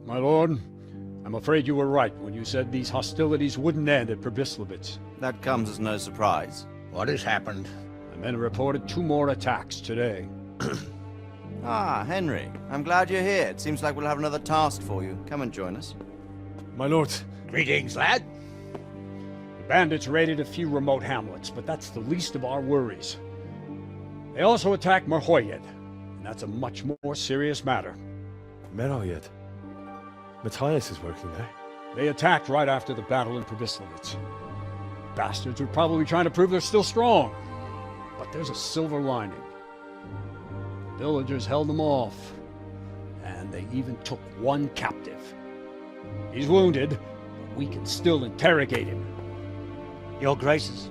My lord, I'm afraid you were right when you said these hostilities wouldn't end at Pribyslavitz. That comes as no surprise. What has happened? The men reported 2 more attacks today. Ah, Henry. I'm glad you're here. It seems like we'll have another task for you. Come and join us. My lord. Greetings, lad. The bandits raided a few remote hamlets, but that's the least of our worries. They also attacked Merhoyed, and that's a much more serious matter. Merhoyed. Matthias is working there. They attacked right after the battle in Pribyslavitz. Bastards were probably trying to prove they're still strong. But there's a silver lining. The villagers held them off, and they even took 1 captive. He's wounded, but we can still interrogate him. Your Graces,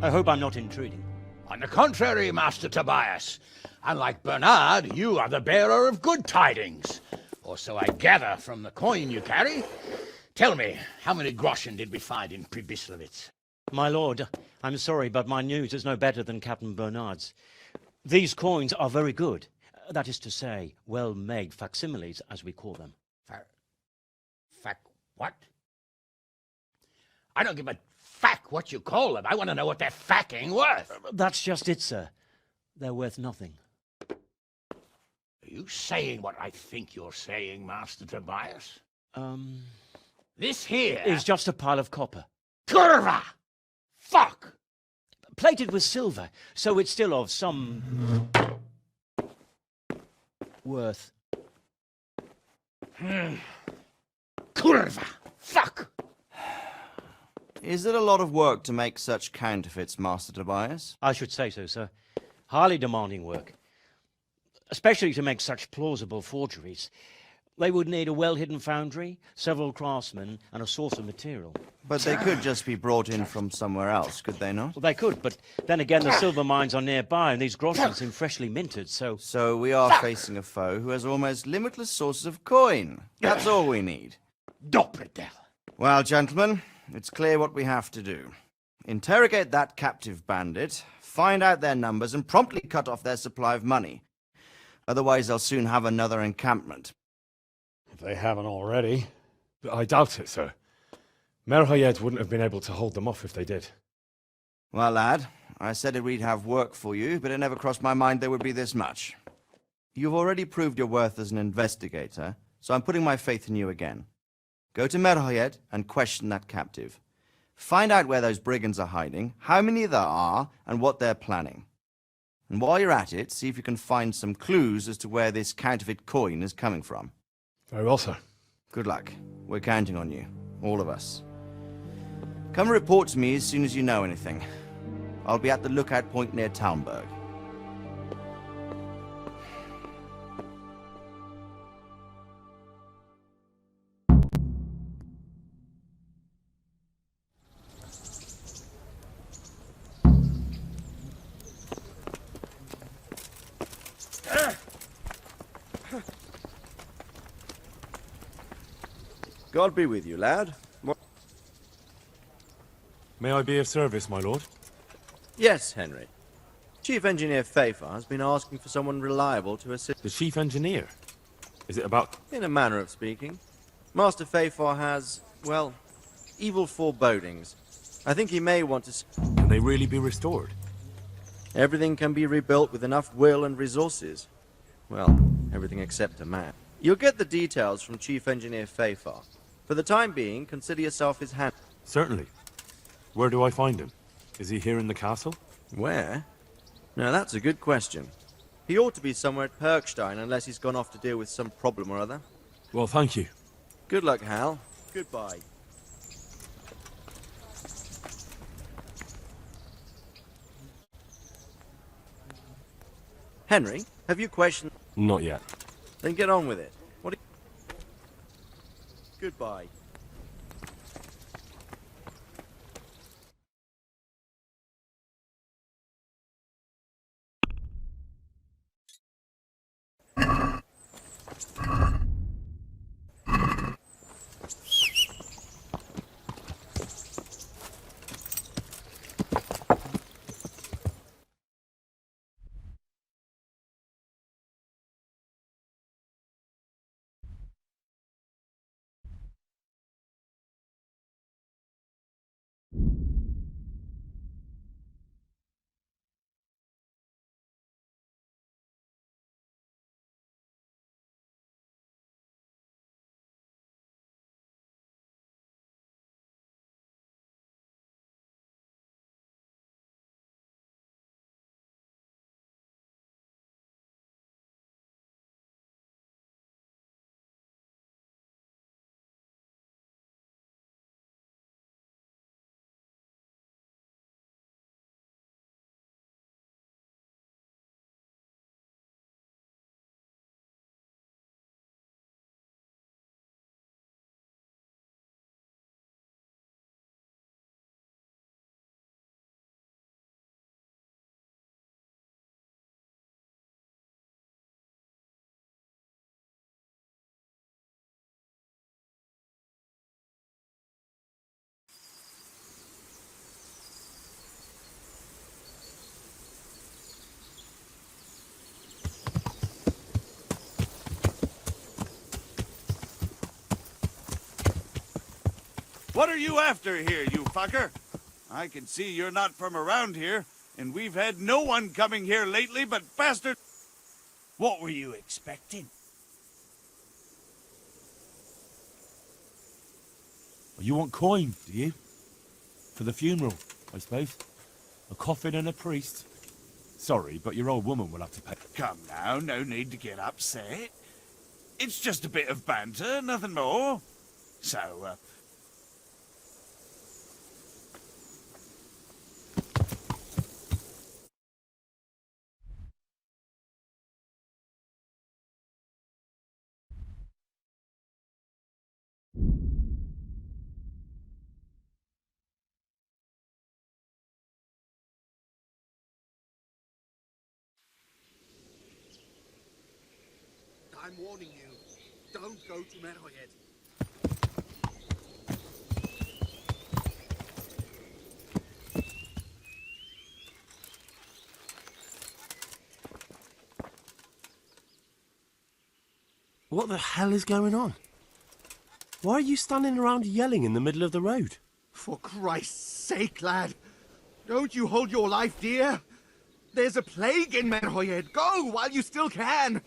I hope I'm not intruding. On the contrary, Master Tobias. Unlike Bernard, you are the bearer of good tidings. Or so I gather from the coin you carry. Tell me, how many groschen did we find in Pribyslavitz? My lord, I'm sorry, but my news is no better than Captain Bernard's. These coins are very good. That is to say, well-made facsimiles, as we call them. What? I don't give a what you call them. I want to know what they're facking worth. That's just it, sir. They're worth nothing. Are you saying what I think you're saying, Master Tobias? This here is just a pile of copper. Kurva! Fuck! Plated with silver, so it's still of some worth. Kurva! Fuck! Is it a lot of work to make such counterfeits, Master Tobias? I should say so, sir. Highly demanding work. Especially to make such plausible forgeries. They would need a well-hidden foundry, several craftsmen, and a source of material. But they could just be brought in from somewhere else, could they not? Well, they could, but then again, the silver mines are nearby, and these groschen seem freshly minted, so... So we are facing a foe who has almost limitless sources of coin. That's all we need. Doppelter. Well, gentlemen, it's clear what we have to do. Interrogate that captive bandit, find out their numbers, and promptly cut off their supply of money. Otherwise, they'll soon have another encampment. If they haven't already. But I doubt it, sir. Merhoyed wouldn't have been able to hold them off if they did. Well, lad, I said we'd have work for you, but it never crossed my mind there would be this much. You've already proved your worth as an investigator, so I'm putting my faith in you again. Go to Merhoyed and question that captive. Find out where those brigands are hiding, how many there are, and what they're planning. And while you're at it, see if you can find some clues as to where this counterfeit coin is coming from. Very well, sir. Good luck. We're counting on you. All of us. Come report to me as soon as you know anything. I'll be at the lookout point near Talmberg. God be with you, lad. May I be of service, my lord? Yes, Henry. Chief Engineer Pfeiffer has been asking for someone reliable to assist. The chief engineer? Is it about... In a manner of speaking. Master Pfeiffer has, well, evil forebodings. I think he may want to... Can they really be restored? Everything can be rebuilt with enough will and resources. Well, everything except a man. You'll get the details from Chief Engineer Pfeiffer. For the time being, consider yourself his hand. Certainly. Where do I find him? Is he here in the castle? Where? Now that's a good question. He ought to be somewhere at Perkstein unless he's gone off to deal with some problem or other. Well, thank you. Good luck, Hal. Goodbye. Henry, have you questioned? Not yet. Then get on with it. Goodbye. What are you after here, you fucker? I can see you're not from around here, and we've had no one coming here lately but bastard... What were you expecting? You want coin, do you? For the funeral, I suppose. A coffin and a priest. Sorry, but your old woman will have to pay. Come now, no need to get upset. It's just a bit of banter, nothing more. So, I'm warning you, don't go to Merhoyed. What the hell is going on? Why are you standing around yelling in the middle of the road? For Christ's sake, lad, don't you hold your life dear? There's a plague in Merhoyed. Go while you still can.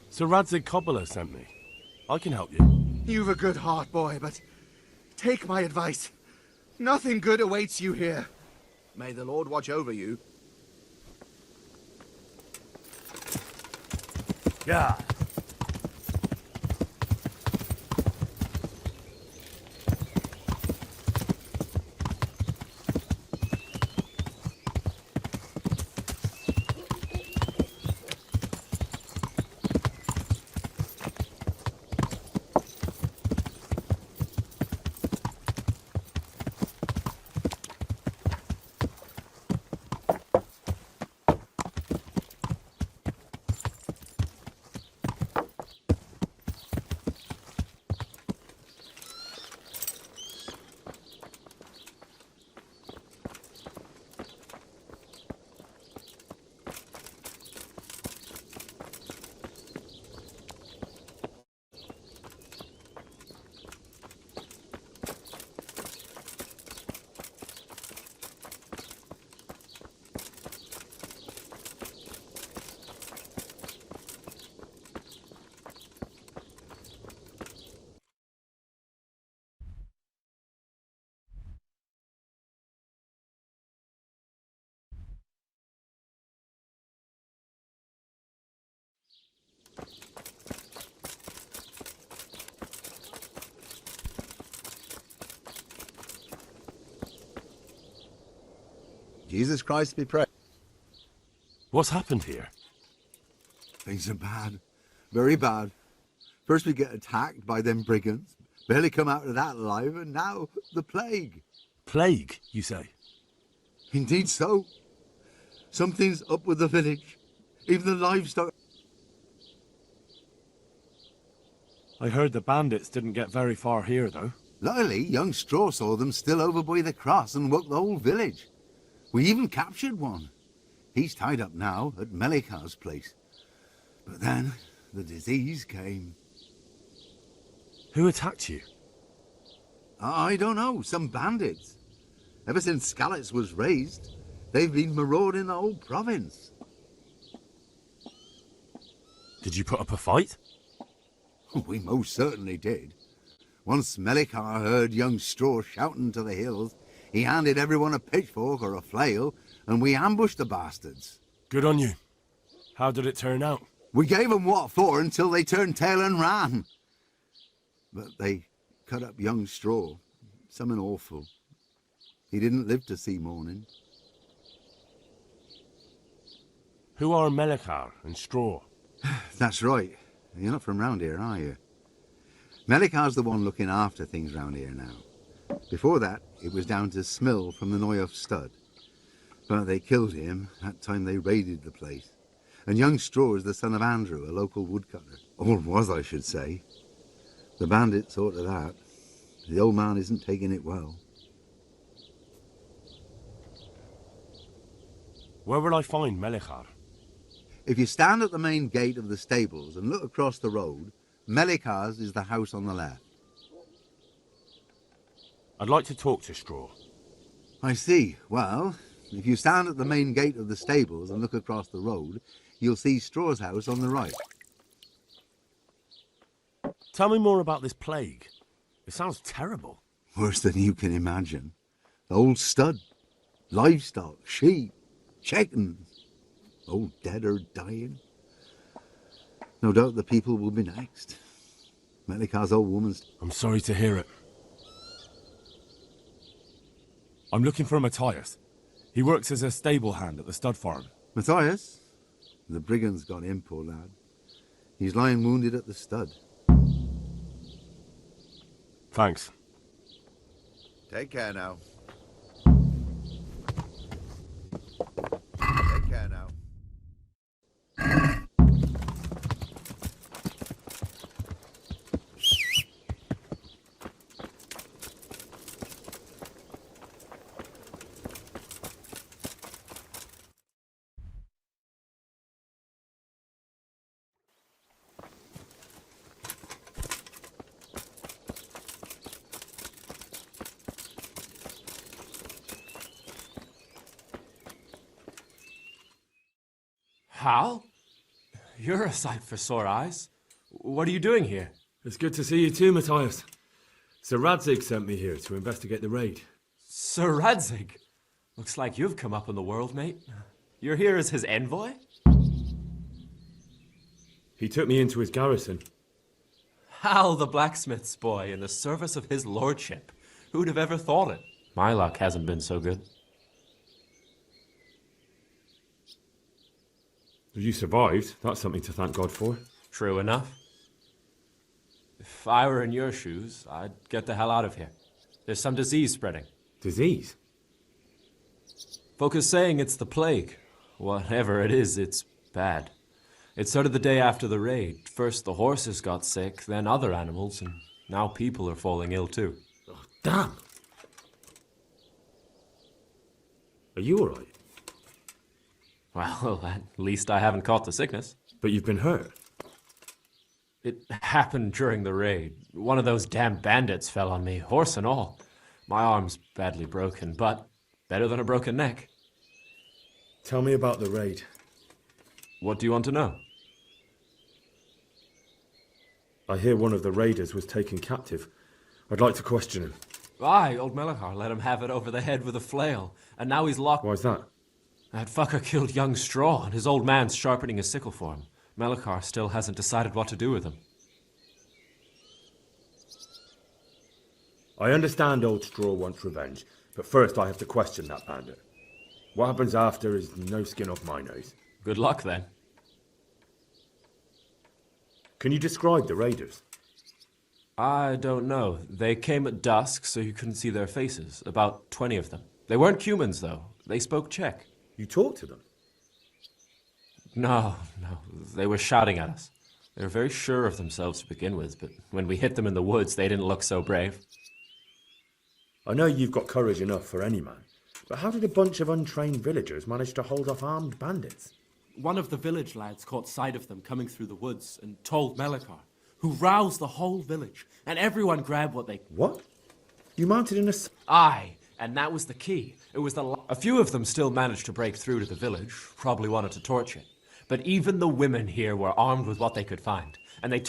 Sir Radzig Kobbler sent me. I can help you. You've a good heart, boy, but take my advice. Nothing good awaits you here. May the Lord watch over you. Yeah. Jesus Christ be praised. What's happened here? Things are bad. Very bad. First we get attacked by them brigands. Barely come out of that alive, and now the plague. Plague, you say? Indeed so. Something's up with the village. Even the livestock... I heard the bandits didn't get very far here, though. Luckily, young Straw saw them still over by the cross and woke the whole village. We even captured one. He's tied up now at Melikar's place. But then the disease came. Who attacked you? I don't know, some bandits. Ever since Skalitz was raised, they've been marauding the whole province. Did you put up a fight? We most certainly did. Once Melikar heard young Straw shouting to the hills, he handed everyone a pitchfork or a flail, and we ambushed the bastards. Good on you. How did it turn out? We gave them what for until they turned tail and ran. But they cut up young Straw. Something awful. He didn't live to see morning. Who are Melikar and Straw? That's right. You're not from round here, are you? Melikar's the one looking after things round here now. Before that, it was down to Smill from the Noyoff Stud. But they killed him that time they raided the place. And young Straw is the son of Andrew, a local woodcutter. Or was, I should say. The bandit saw to that. The old man isn't taking it well. Where will I find Melikar? If you stand at the main gate of the stables and look across the road, Melikar's is the house on the left. I'd like to talk to Straw. I see. Well, if you stand at the main gate of the stables and look across the road, you'll see Straw's house on the right. Tell me more about this plague. It sounds terrible. Worse than you can imagine. The old stud, livestock, sheep, chickens, all dead or dying. No doubt the people will be next. Melikar's old woman's... I'm sorry to hear it. I'm looking for Matthias. He works as a stable hand at the stud farm. Matthias? The brigands got him, poor lad. He's lying wounded at the stud. Thanks. Take care now. Take care now. Hal? You're a sight for sore eyes. What are you doing here? It's good to see you too, Matthias. Sir Radzig sent me here to investigate the raid. Sir Radzig? Looks like you've come up in the world, mate. You're here as his envoy? He took me into his garrison. Hal, the blacksmith's boy, in the service of his lordship. Who'd have ever thought it? My luck hasn't been so good. You survived. That's something to thank God for. True enough. If I were in your shoes, I'd get the hell out of here. There's some disease spreading. Disease? Folk are saying it's the plague. Whatever it is, it's bad. It started the day after the raid. First the horses got sick, then other animals, and now people are falling ill too. Oh, damn! Are you alright? Well, at least I haven't caught the sickness. But you've been hurt. It happened during the raid. One of those damn bandits fell on me, horse and all. My arm's badly broken, but better than a broken neck. Tell me about the raid. What do you want to know? I hear one of the raiders was taken captive. I'd like to question him. Aye, old Melikar let him have it over the head with a flail, and now he's locked... Why's that? That fucker killed young Straw, and his old man's sharpening a sickle for him. Melikar still hasn't decided what to do with him. I understand old Straw wants revenge, but first I have to question that bandit. What happens after is no skin off my nose. Good luck, then. Can you describe the raiders? I don't know. They came at dusk, so you couldn't see their faces. About 20 of them. They weren't humans, though. They spoke Czech. You talked to them? No. They were shouting at us. They were very sure of themselves to begin with, but when we hit them in the woods, they didn't look so brave. I know you've got courage enough for any man, but how did a bunch of untrained villagers manage to hold off armed bandits? One of the village lads caught sight of them coming through the woods and told Melikar, who roused the whole village, and everyone grabbed what they... What? You mounted an Aye, and that was the key. It was a few of them still managed to break through to the village, probably wanted to torch it. But even the women here were armed with what they could find, and they...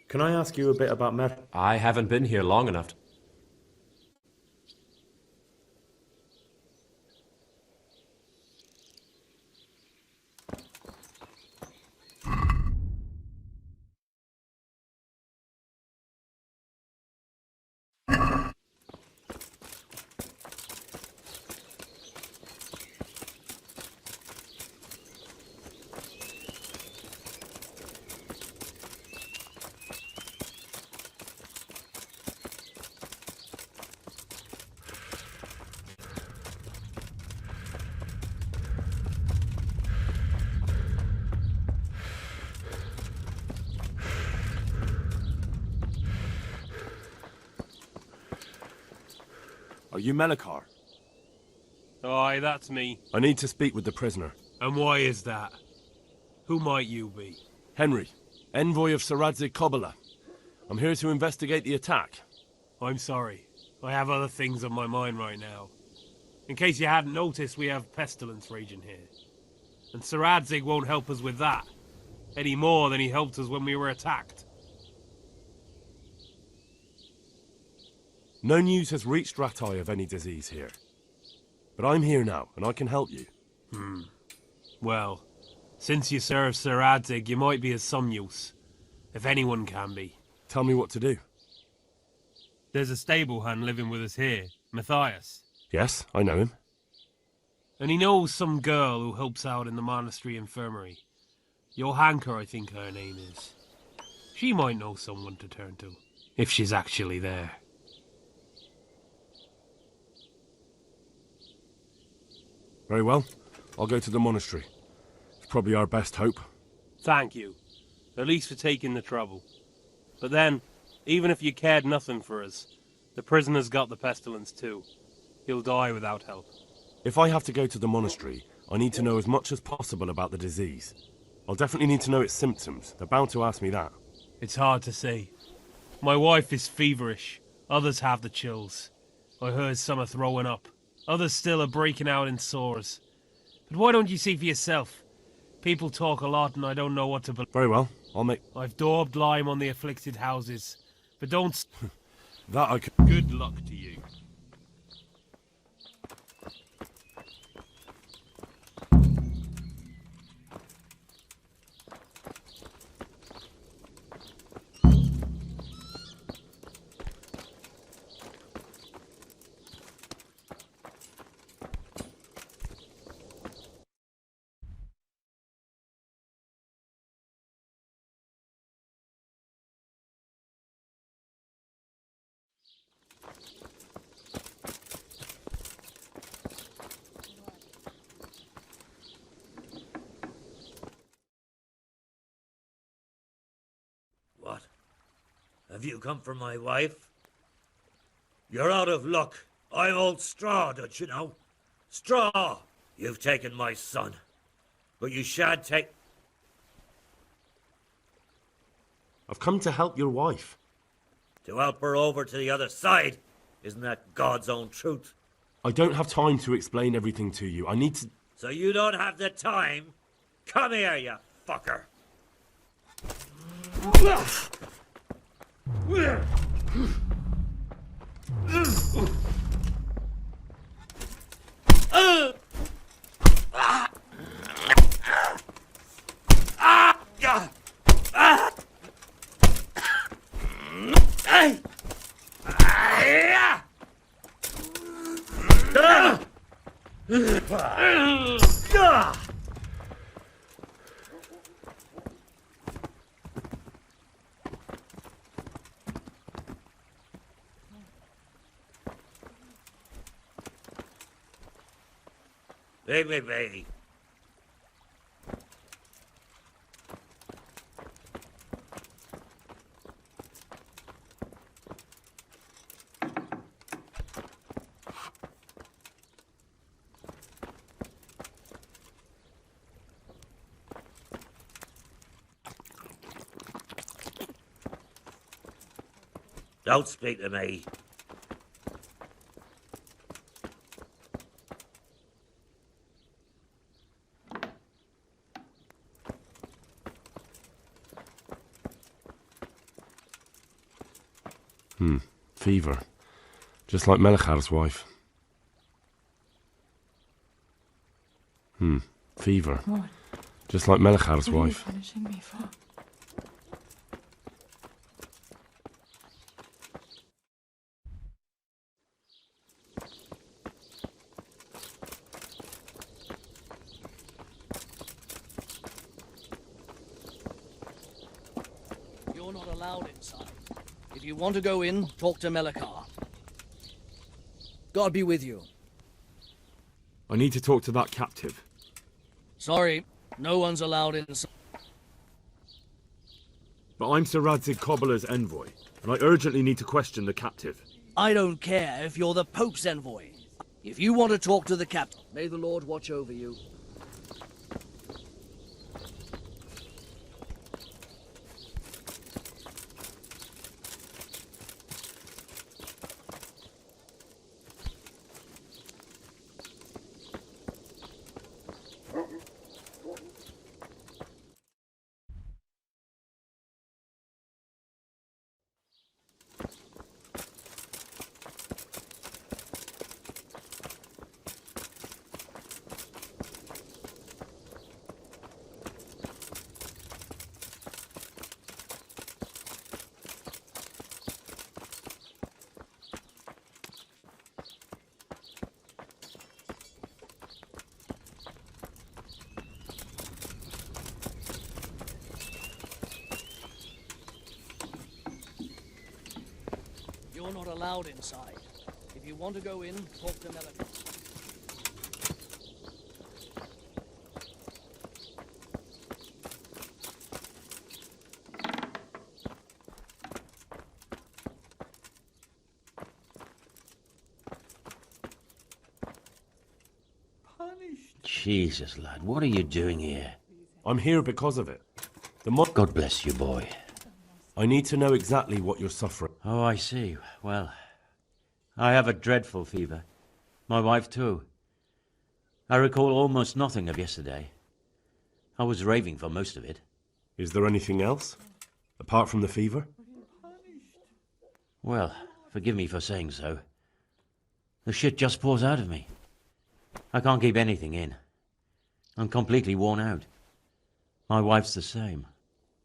Can I ask you a bit about Mer? I haven't been here long enough to... Are you Melikar? Aye, that's me. I need to speak with the prisoner. And why is that? Who might you be? Henry, envoy of Saradzig Kobola. I'm here to investigate the attack. I'm sorry. I have other things on my mind right now. In case you hadn't noticed, we have pestilence raging here. And Saradzig won't help us with that, any more than he helped us when we were attacked. No news has reached Ratai of any disease here. But I'm here now, and I can help you. Well, since you serve Saradzig, you might be of some use. If anyone can be. Tell me what to do. There's a stable hand living with us here, Matthias. Yes, I know him. And he knows some girl who helps out in the monastery infirmary. Johanka, I think her name is. She might know someone to turn to, if she's actually there. Very well. I'll go to the monastery. It's probably our best hope. Thank you. At least for taking the trouble. But then, even if you cared nothing for us, the prisoner's got the pestilence too. He'll die without help. If I have to go to the monastery, I need to know as much as possible about the disease. I'll definitely need to know its symptoms. They're bound to ask me that. It's hard to say. My wife is feverish. Others have the chills. I heard some are throwing up. Others still are breaking out in sores. But why don't you see for yourself? People talk a lot and I don't know what to believe. Very well. I've daubed lime on the afflicted houses. But don't... That I can... Good luck to you. What? Have you come for my wife? You're out of luck. I'm old Straw, don't you know? Straw! You've taken my son. But you shan't take... I've come to help your wife. To help her over to the other side? Isn't that God's own truth? I don't have time to explain everything to you. I need to... So you don't have the time? Come here, you fucker! Leave me be. Don't speak to me. Fever. Just like Melichar's wife. Fever. What? Just like Melichar's What are you wife. punishing me for? You're not allowed inside. If you want to go in, talk to Melikar. God be with you. I need to talk to that captive. Sorry, no one's allowed inside. But I'm Saradzig Kobola's envoy, and I urgently need to question the captive. I don't care if you're the Pope's envoy. If you want to talk to the captain, may the Lord watch over you. allowed inside. If you want to go in, talk to Melody. Jesus, lad, what are you doing here? I'm here because of it. God bless you, boy. I need to know exactly what you're suffering. Oh, I see. Well, I have a dreadful fever. My wife, too. I recall almost nothing of yesterday. I was raving for most of it. Is there anything else? Apart from the fever? Well, forgive me for saying so. The shit just pours out of me. I can't keep anything in. I'm completely worn out. My wife's the same.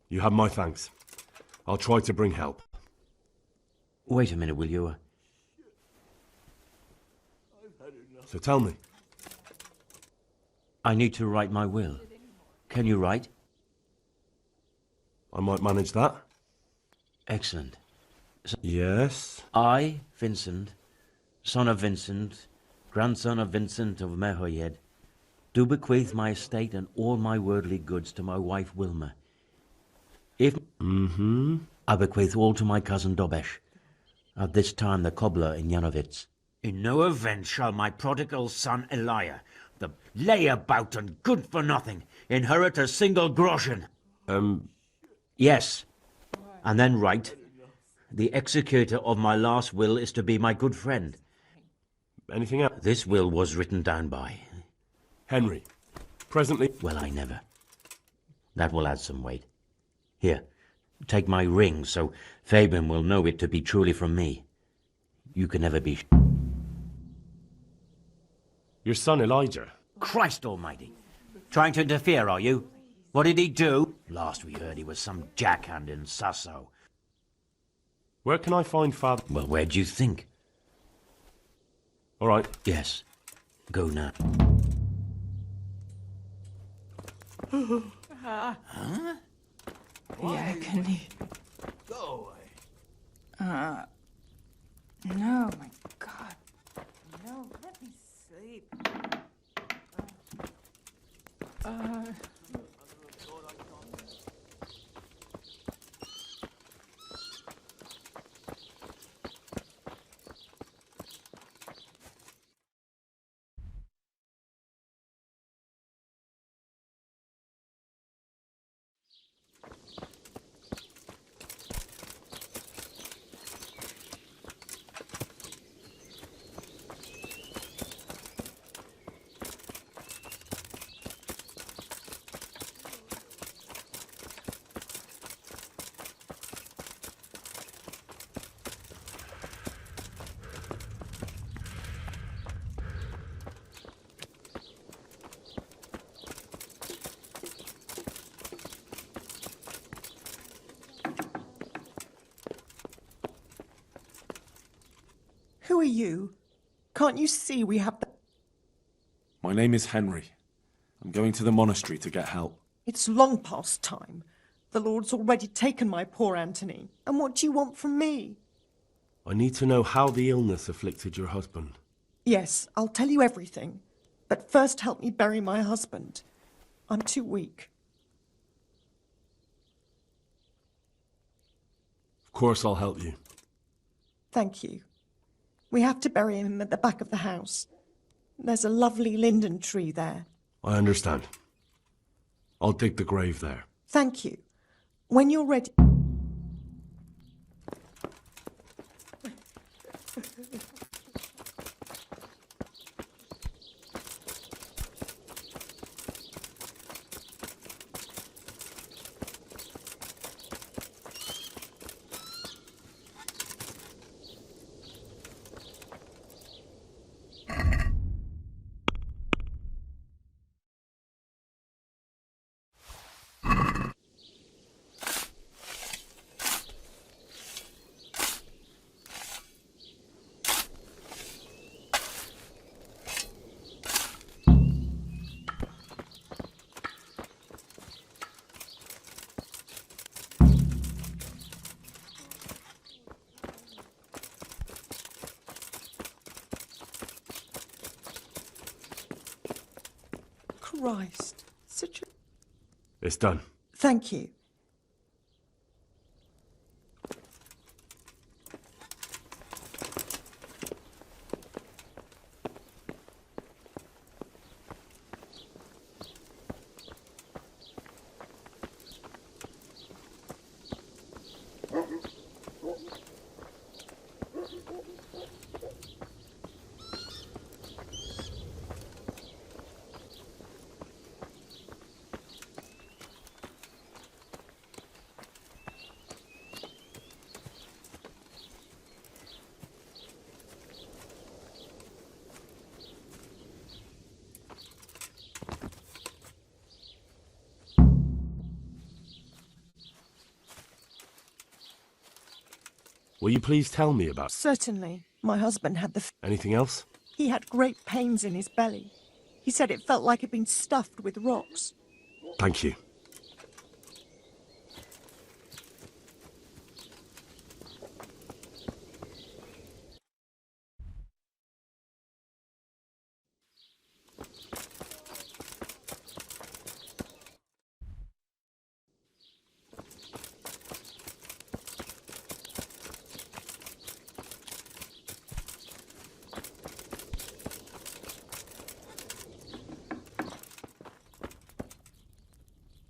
You have my thanks. I'll try to bring help. Wait a minute, will you? So tell me. I need to write my will. Can you write? I might manage that. Excellent. So, yes? I, Vincent, son of Vincent, grandson of Vincent of Merhoyed, do bequeath my estate and all my worldly goods to my wife Wilma. If I bequeath all to my cousin Dobesh, at this time the cobbler in Yanovitz. In no event shall my prodigal son Elia, the layabout and good-for-nothing, inherit a single groschen. Yes, and then write, the executor of my last will is to be my good friend. Anything else? This will was written down by Henry. Presently... Well, I never. That will add some weight. Here, take my ring, so Fabian will know it to be truly from me. You can never be... Your son Elijah. Christ almighty! Trying to interfere, are you? What did he do? Last we heard he was some jackhand in Sasso. Where can I find Father... Well, where do you think? All right. Yes. Go now. Huh? Yeah, can he... Go away. No, my God. No, let me sleep. Who are you? Can't you see we have the... My name is Henry. I'm going to the monastery to get help. It's long past time. The Lord's already taken my poor Anthony. And what do you want from me? I need to know how the illness afflicted your husband. Yes, I'll tell you everything. But first help me bury my husband. I'm too weak. Of course I'll help you. Thank you. We have to bury him at the back of the house. There's a lovely linden tree there. I understand. I'll dig the grave there. Thank you. When you're ready... Christ. Such a... It's done. Thank you. Will you please tell me about... Certainly. My husband had the... Anything else? He had great pains in his belly. He said it felt like it'd been stuffed with rocks. Thank you.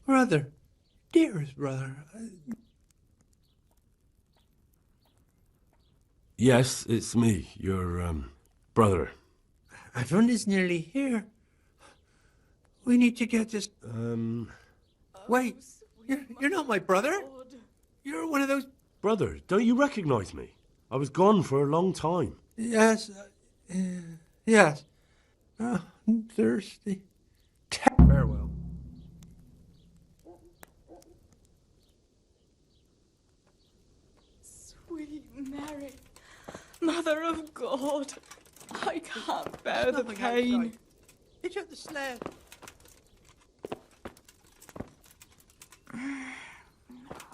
Brother, dearest brother. Yes, it's me, your, brother. Everyone is nearly here. We need to get this... Wait, you're not my brother? You're one of those... Brother, don't you recognize me? I was gone for a long time. Yes, yes. Oh, I'm thirsty. Farewell. Sweet Mary, Mother of God, I can't bear the pain. Hitch up the sled.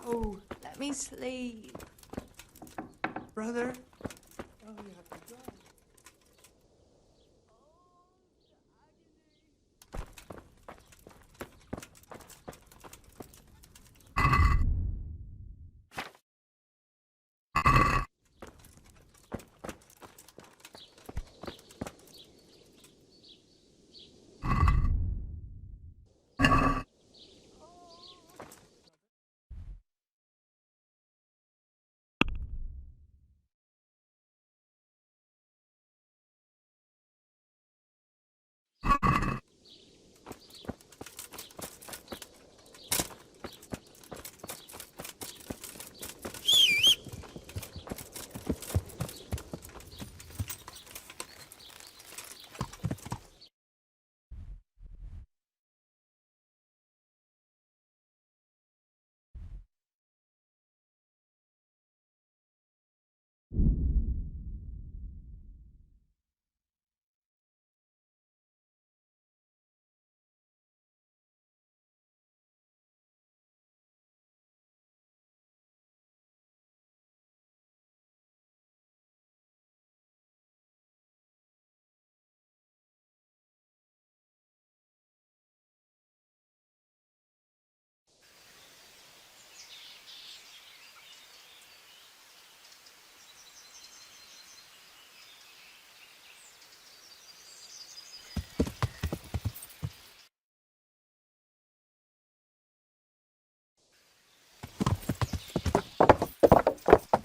Oh, let me sleep. Brother. Oh, you have to go.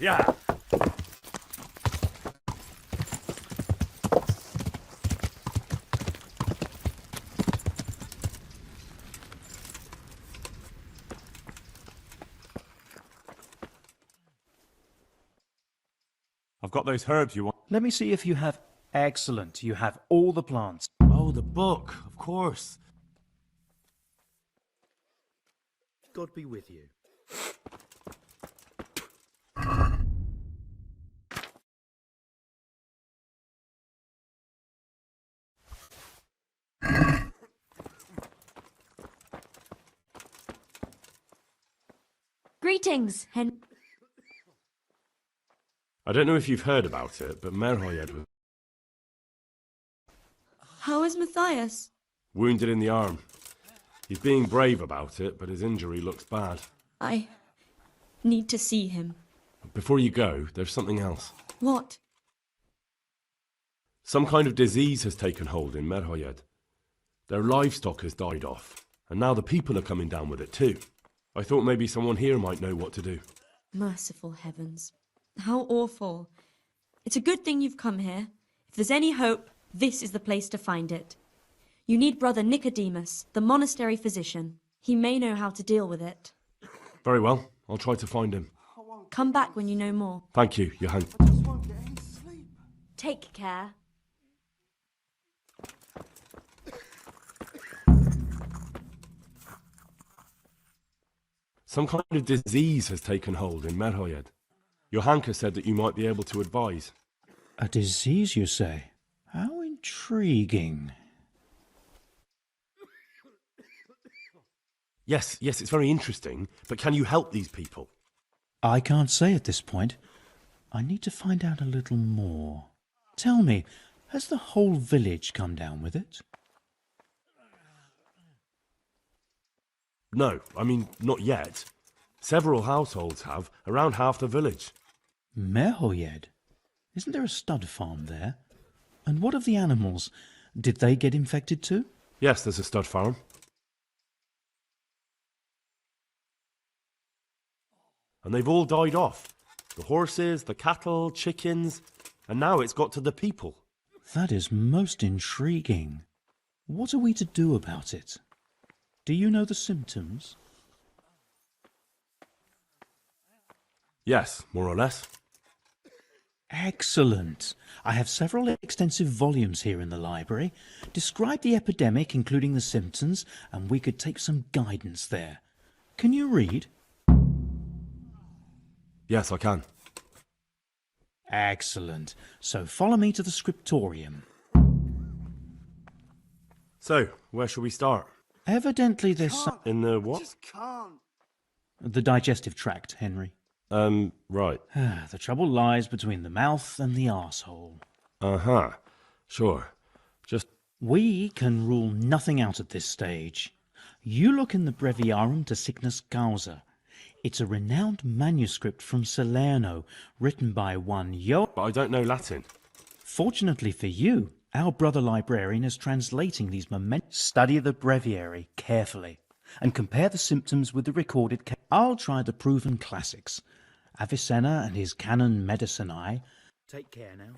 Yeah. I've got those herbs you want. Let me see if you have... Excellent. You have all the plants. Oh, the book, of course. God be with you. Greetings, Hen... I don't know if you've heard about it, but Merhoyed was... How is Matthias? Wounded in the arm. He's being brave about it, but his injury looks bad. I need to see him. Before you go, there's something else. What? Some kind of disease has taken hold in Merhoyed. Their livestock has died off, and now the people are coming down with it too. I thought maybe someone here might know what to do. Merciful heavens. How awful. It's a good thing you've come here. If there's any hope, this is the place to find it. You need Brother Nicodemus, the monastery physician. He may know how to deal with it. Very well, I'll try to find him. Come back when you know more. Thank you, Johan. Take care. Some kind of disease has taken hold in Merhoyed. Johanka said that you might be able to advise. A disease, you say? How intriguing. Yes, it's very interesting, but can you help these people? I can't say at this point. I need to find out a little more. Tell me, has the whole village come down with it? No, I mean, not yet. Several households have, around half the village. Merhoyed? Isn't there a stud farm there? And what of the animals? Did they get infected too? Yes, there's a stud farm. And they've all died off. The horses, the cattle, chickens, and now it's got to the people. That is most intriguing. What are we to do about it? Do you know the symptoms? Yes, more or less. Excellent. I have several extensive volumes here in the library. Describe the epidemic, including the symptoms, and we could take some guidance there. Can you read? Yes, I can. Excellent. So follow me to the scriptorium. So, where shall we start? Evidently there's some... In the what? Just can't. The digestive tract, Henry. Right. The trouble lies between the mouth and the arsehole. Uh-huh. Sure. Just... We can rule nothing out at this stage. You look in the Breviarum de Sickness Causa. It's a renowned manuscript from Salerno, written by one But I don't know Latin. Fortunately for you, our brother librarian is translating these Study the breviary carefully, and compare the symptoms with the recorded... I'll try the proven classics. Avicenna and his Canon Medicinae. Take care now.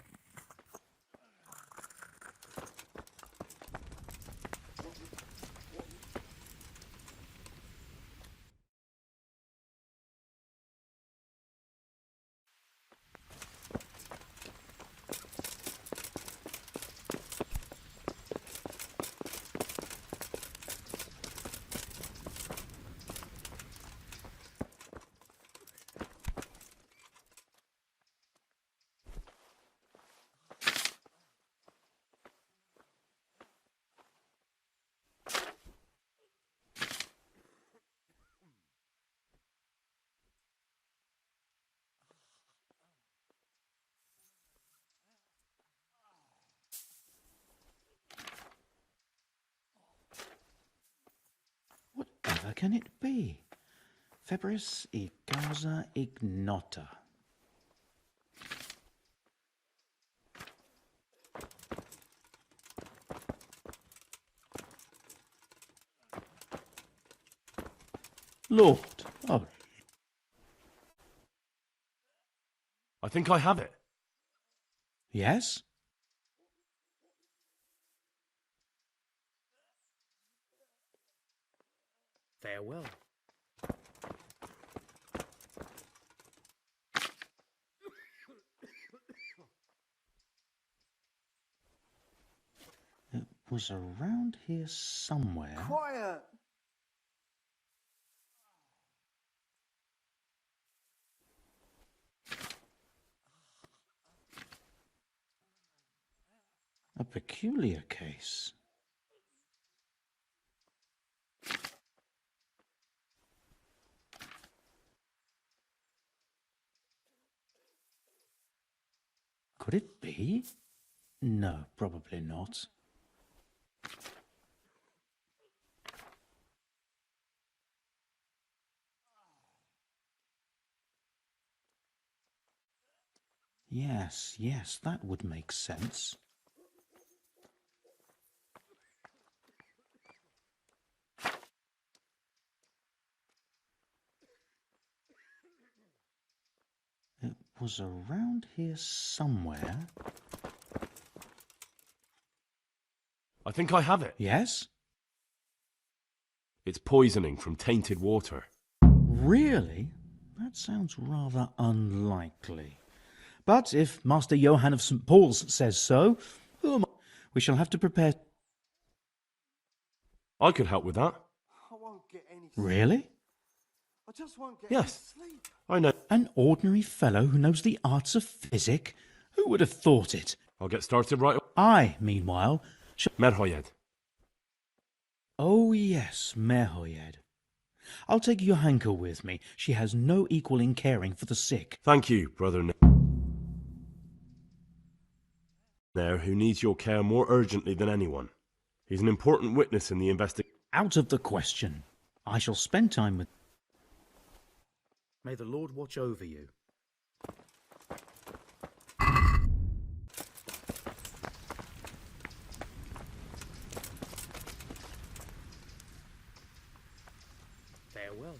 Whatever can it be? Febris e causa ignota. Lord, oh. I think I have it. Yes? Farewell. It was around here somewhere. Quiet. A peculiar case. Could it be? No, probably not. Yes, that would make sense. It was around here somewhere. I think I have it. Yes? It's poisoning from tainted water. Really? That sounds rather unlikely. But if Master Johann of St. Paul's says so, who am I? We shall have to prepare... I could help with that. I won't get any sleep. Really? I just won't get Yes. any sleep. I know. An ordinary fellow who knows the arts of physic? Who would have thought it? I'll get started right away. I, meanwhile, shall... Merhoyed. Oh yes, Merhoyed. I'll take Johanka with me. She has no equal in caring for the sick. Thank you, brother. There who needs your care more urgently than anyone. He's an important witness in the investigation. Out of the question. I shall spend time with... May the Lord watch over you. Farewell.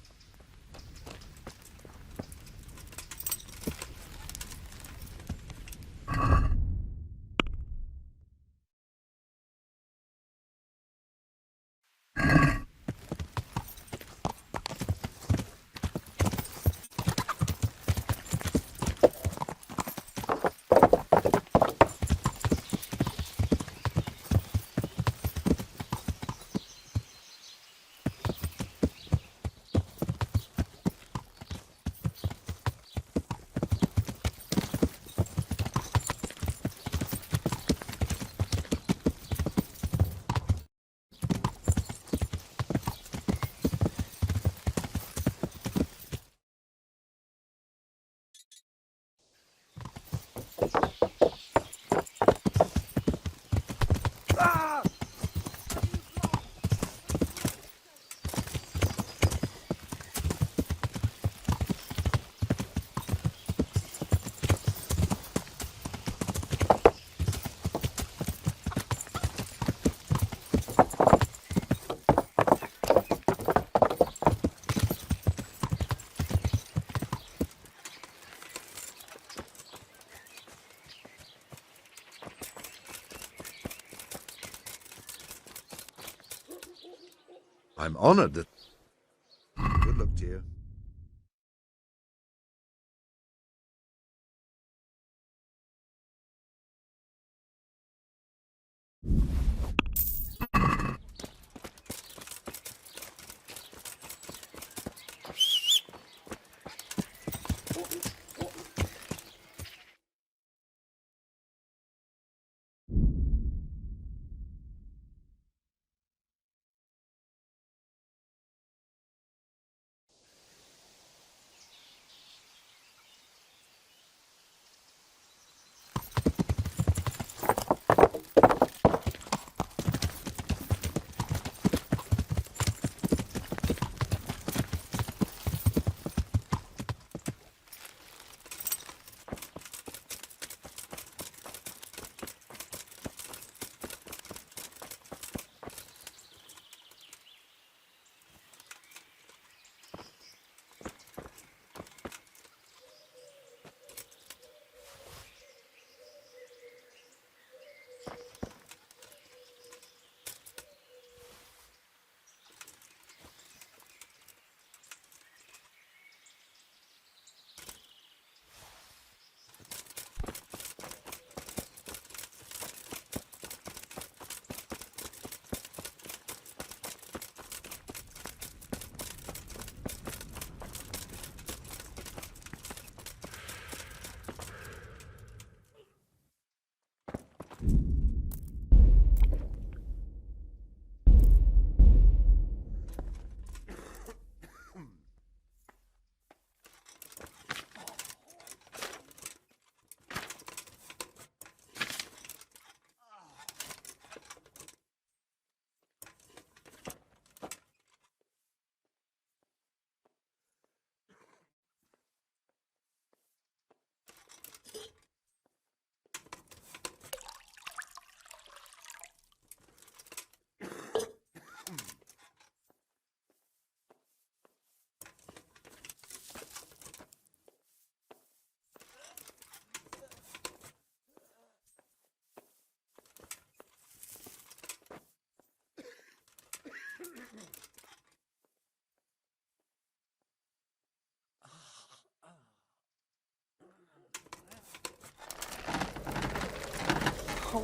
I'm honored that... Good luck to you.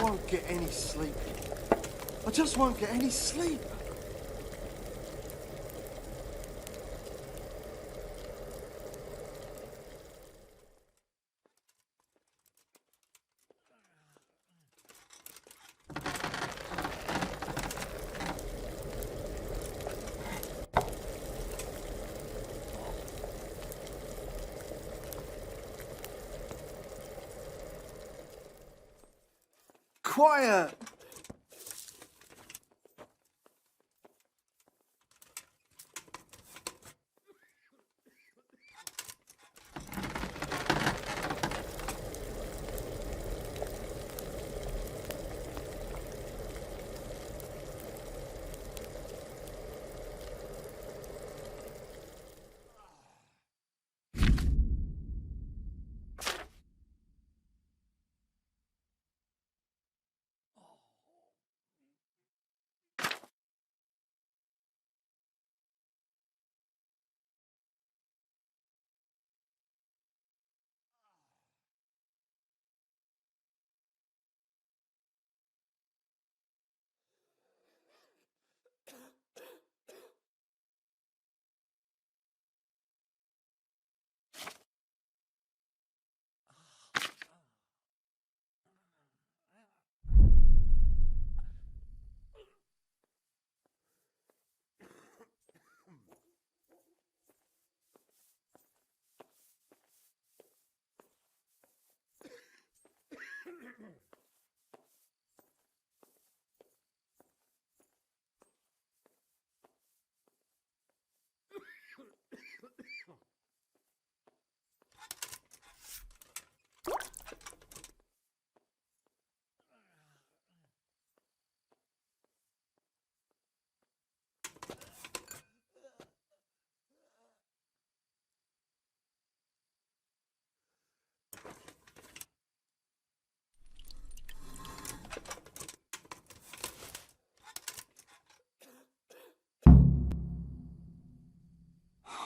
won't get any sleep. I just won't get any sleep. Quiet!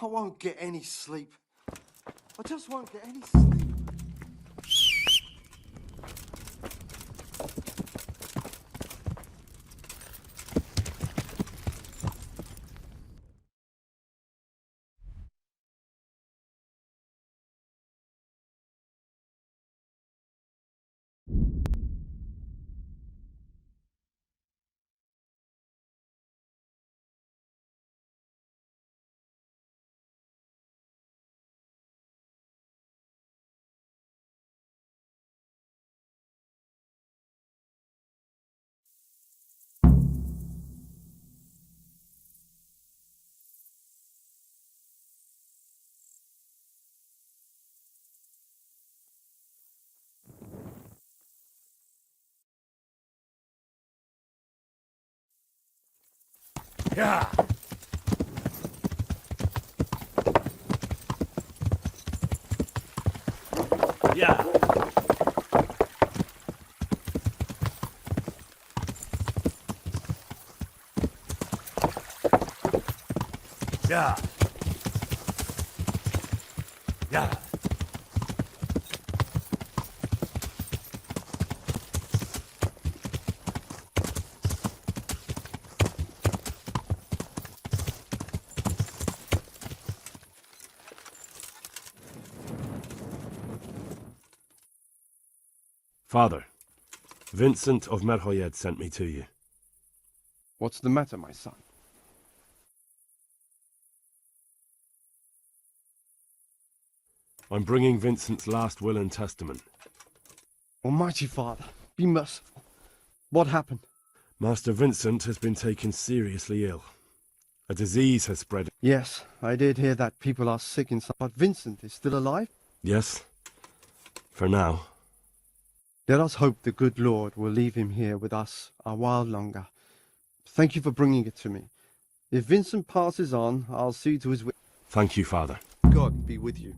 I won't get any sleep. I just won't get any sleep. Yeah. Yeah. Yeah. Yeah. Father, Vincent of Merhoyed sent me to you. What's the matter, my son? I'm bringing Vincent's last will and testament. Almighty Father, be merciful. What happened? Master Vincent has been taken seriously ill. A disease has spread. Yes, I did hear that people are sick inside, but Vincent is still alive? Yes, for now. Let us hope the good Lord will leave him here with us a while longer. Thank you for bringing it to me. If Vincent passes on, I'll see to his... Thank you, Father. God be with you.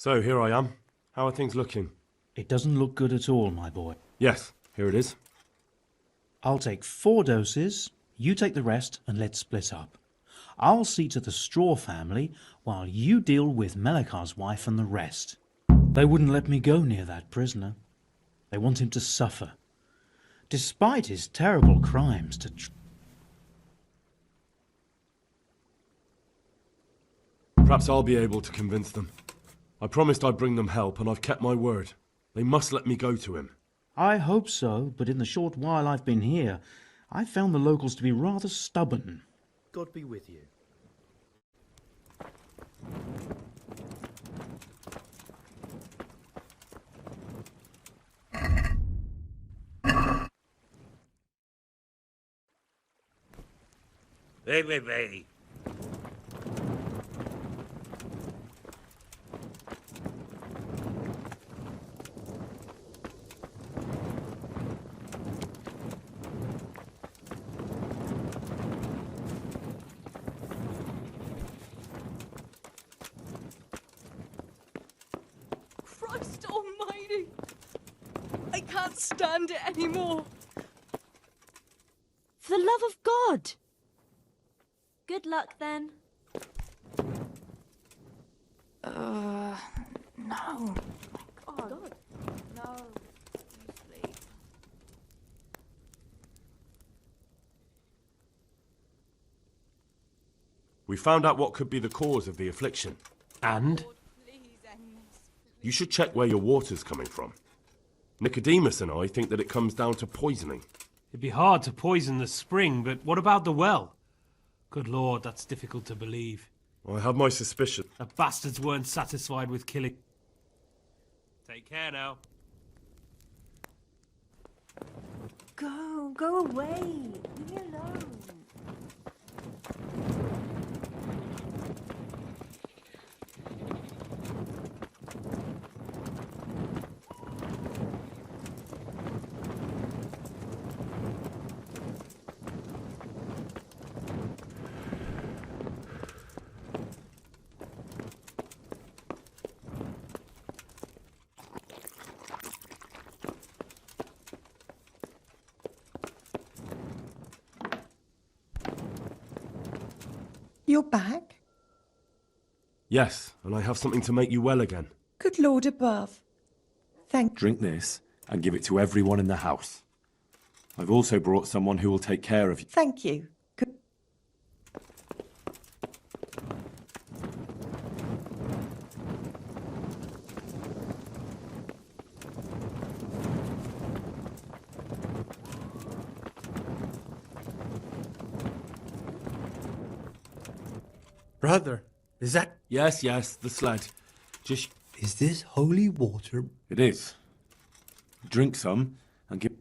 So, here I am. How are things looking? It doesn't look good at all, my boy. Yes, here it is. I'll take 4 doses, you take the rest, and let's split up. I'll see to the Straw family, while you deal with Melikar's wife and the rest. They wouldn't let me go near that prisoner. They want him to suffer. Despite his terrible crimes to... Perhaps I'll be able to convince them. I promised I'd bring them help, and I've kept my word. They must let me go to him. I hope so, but in the short while I've been here, I've found the locals to be rather stubborn. God be with you. Hey. Christ almighty! I can't stand it anymore. For the love of God! Good luck, then. No. My God. No. You sleep. We found out what could be the cause of the affliction. And? You should check where your water's coming from. Nicodemus and I think that it comes down to poisoning. It'd be hard to poison the spring, but what about the well? Good Lord, that's difficult to believe. I have my suspicion. The bastards weren't satisfied with killing... Take care now. Go away. Leave me alone. You're back? Yes, and I have something to make you well again. Good Lord above. Thank Drink this and give it to everyone in the house. I've also brought someone who will take care of you. Thank you. Good. Brother, is that... Yes, the sled. Just... Is this holy water? It is. Drink some and give...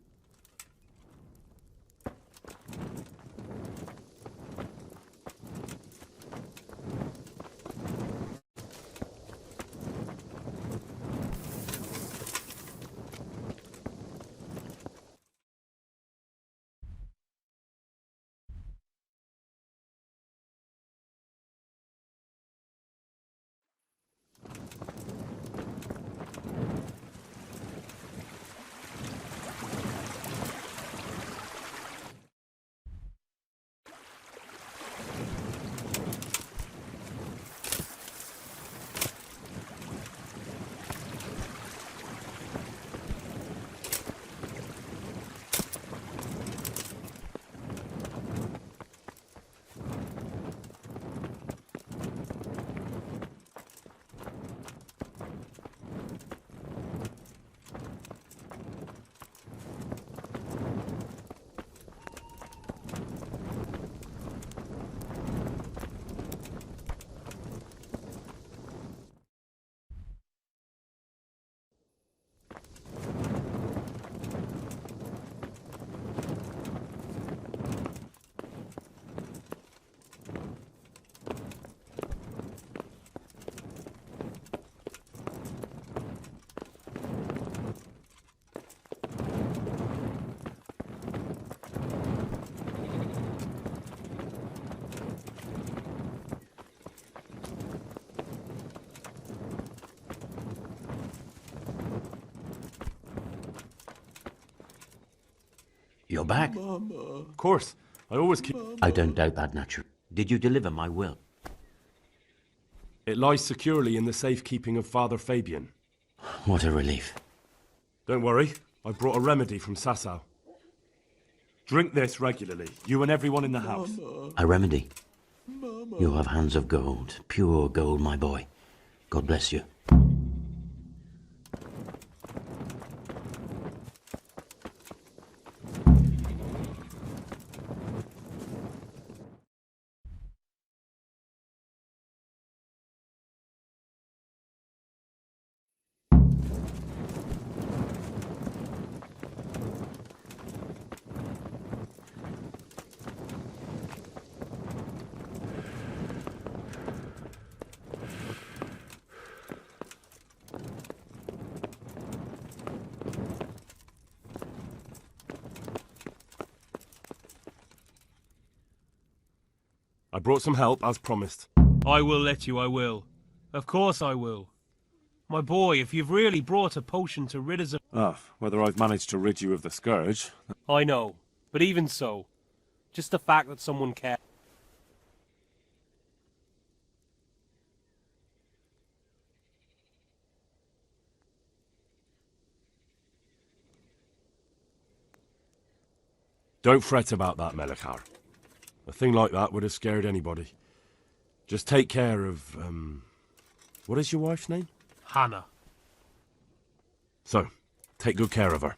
You're back? Of course. I always keep... I don't doubt that, naturally. Did you deliver my will? It lies securely in the safekeeping of Father Fabian. What a relief. Don't worry. I brought a remedy from Sasau. Drink this regularly, you and everyone in the house. A remedy? You have hands of gold, pure gold, my boy. God bless you. I brought some help, as promised. I will let you, I will. Of course I will. My boy, if you've really brought a potion to rid us of... Ah, whether I've managed to rid you of the scourge... I know, but even so, just the fact that someone cares... Don't fret about that, Melechar. A thing like that would have scared anybody. Just take care of, what is your wife's name? Hannah. So, take good care of her.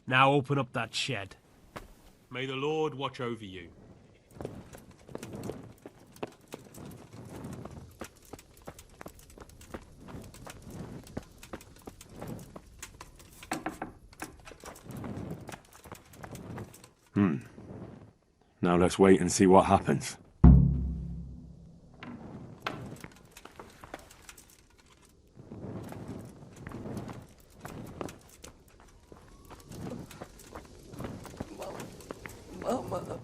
Now open up that shed. May the Lord watch over you. Now let's wait and see what happens. Mama.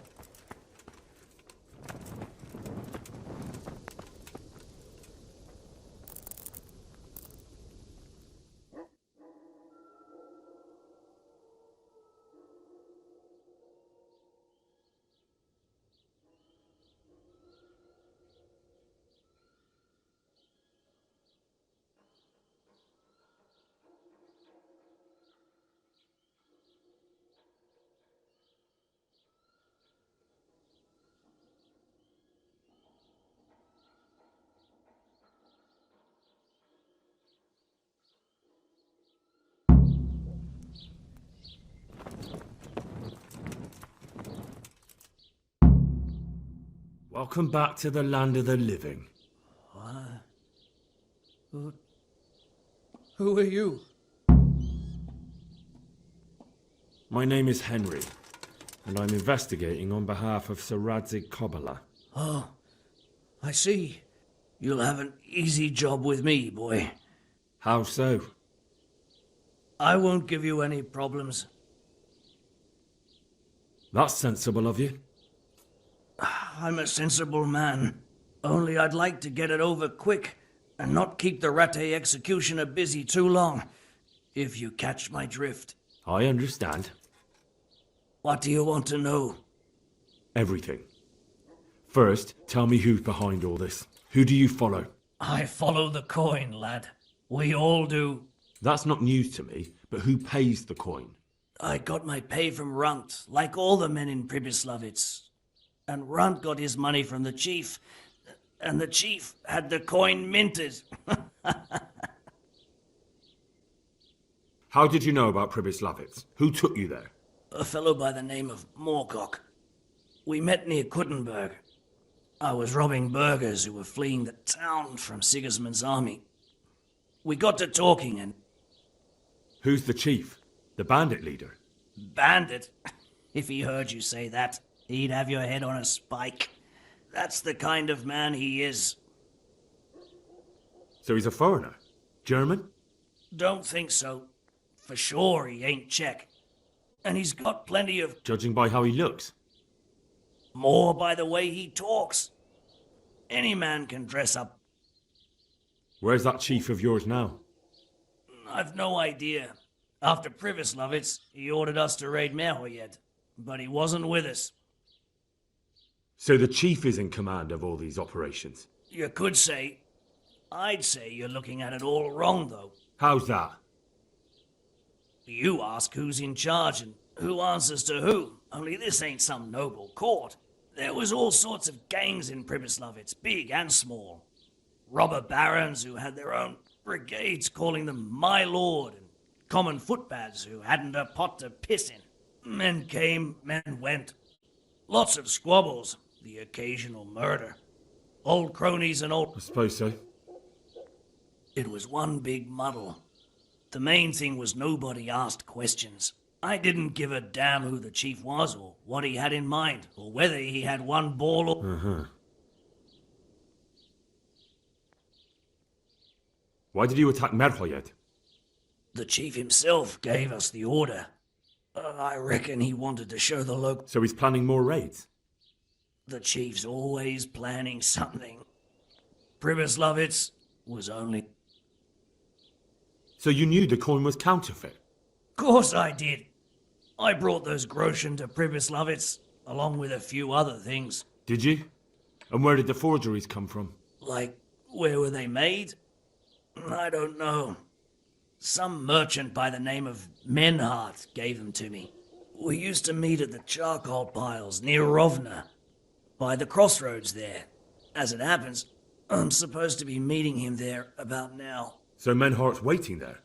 Welcome back to the land of the living. Who are you? My name is Henry, and I'm investigating on behalf of Sir Radzig Kobyla. Oh, I see. You'll have an easy job with me, boy. How so? I won't give you any problems. That's sensible of you. I'm a sensible man. Only I'd like to get it over quick and not keep the Ratte executioner busy too long, if you catch my drift. I understand. What do you want to know? Everything. First, tell me who's behind all this. Who do you follow? I follow the coin, lad. We all do. That's not news to me, but who pays the coin? I got my pay from Runt, like all the men in Pribyslavitz. And Runt got his money from the chief, and the chief had the coin minted. How did you know about Pribyslavitz? Who took you there? A fellow by the name of Moorcock. We met near Kuttenberg. I was robbing burghers who were fleeing the town from Sigismund's army. We got to talking and... Who's the chief? The bandit leader? Bandit? If he heard you say that, he'd have your head on a spike. That's the kind of man he is. So he's a foreigner? German? Don't think so. For sure he ain't Czech. And he's got plenty of... Judging by how he looks? More by the way he talks. Any man can dress up. Where's that chief of yours now? I've no idea. After Pribyslavitz, he ordered us to raid Merhoyed. but he wasn't with us. So the chief is in command of all these operations? You could say. I'd say you're looking at it all wrong, though. How's that? You ask who's in charge and who answers to whom, only this ain't some noble court. There was all sorts of gangs in Pribyslavitz, big and small. Robber barons who had their own brigades calling them my lord, and common footpads who hadn't a pot to piss in. Men came, men went. Lots of squabbles, the occasional murder. Old cronies and old... I suppose so. It was one big muddle. The main thing was nobody asked questions. I didn't give a damn who the chief was, or what he had in mind, or whether he had one ball or... Uh-huh. Why did you attack Merhoyed? The chief himself gave us the order. I reckon he wanted to show the local... So he's planning more raids? The chief's always planning something. Pribyslavitz was only... So you knew the coin was counterfeit? Course I did. I brought those groschen to Pribyslavitz, along with a few other things. Did you? And where did the forgeries come from? Like, where were they made? I don't know. Some merchant by the name of Menhart gave them to me. We used to meet at the charcoal piles near Rovna, by the crossroads there. As it happens, I'm supposed to be meeting him there about now. So Menhart's waiting there?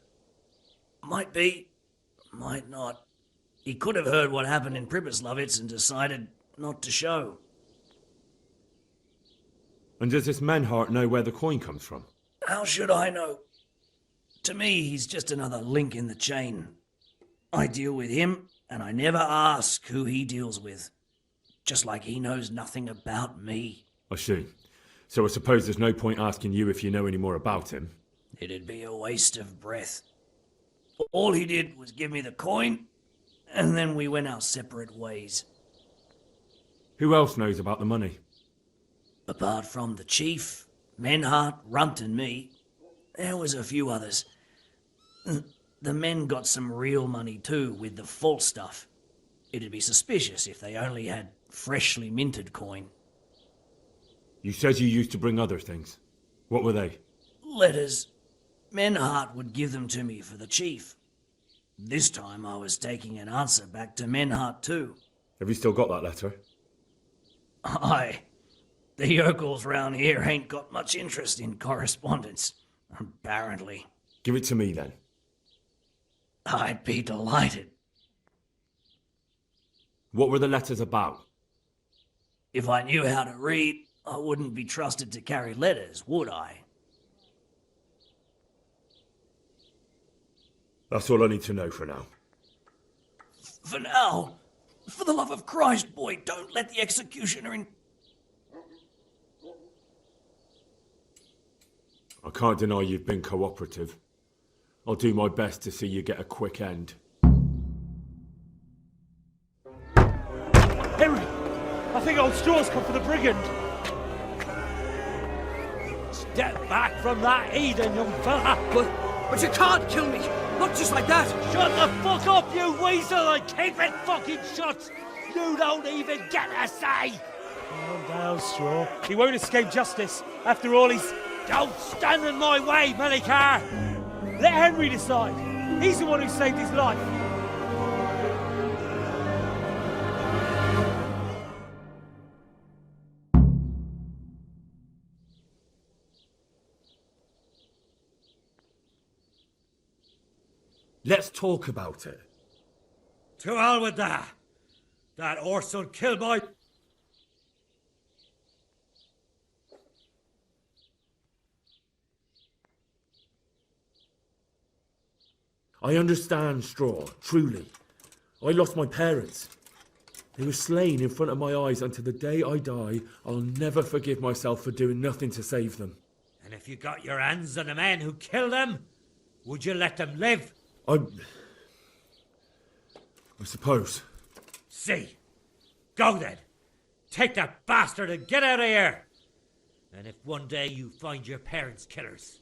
Might be, might not. He could have heard what happened in Pribyslavitz and decided not to show. And does this Menhart know where the coin comes from? How should I know? To me, he's just another link in the chain. I deal with him, and I never ask who he deals with. Just like he knows nothing about me. I see. So I suppose there's no point asking you if you know any more about him. It'd be a waste of breath. All he did was give me the coin, and then we went our separate ways. Who else knows about the money? Apart from the chief, Menhart, Runt and me, there was a few others. The men got some real money too, with the false stuff. It'd be suspicious if they only had freshly minted coin. You said you used to bring other things. What were they? Letters. Menhart would give them to me for the chief. This time I was taking an answer back to Menhart too. Have you still got that letter? Aye. The yokels round here ain't got much interest in correspondence, apparently. Give it to me then. I'd be delighted. What were the letters about? If I knew how to read, I wouldn't be trusted to carry letters, would I? That's all I need to know for now. For now, for the love of Christ, boy, don't let the executioner in... I can't deny you've been cooperative. I'll do my best to see you get a quick end. Henry! I think old Straw's come for the brigand! Step back from that Eden, young fella! But you can't kill me! Not just like that! Shut the fuck up, you weasel, and keep it fucking shut! You don't even get a say! Calm down, Straw. He won't escape justice. After all, he's... Don't stand in my way, Melikar! Let Henry decide. He's the one who saved his life. Let's talk about it. To hell with that! That horse will kill my... I understand, Straw, truly. I lost my parents. They were slain in front of my eyes, and to the day I die, I'll never forgive myself for doing nothing to save them. And if you got your hands on the men who killed them, would you let them live? I suppose. See. Go then. Take that bastard and get out of here. And if one day you find your parents' killers,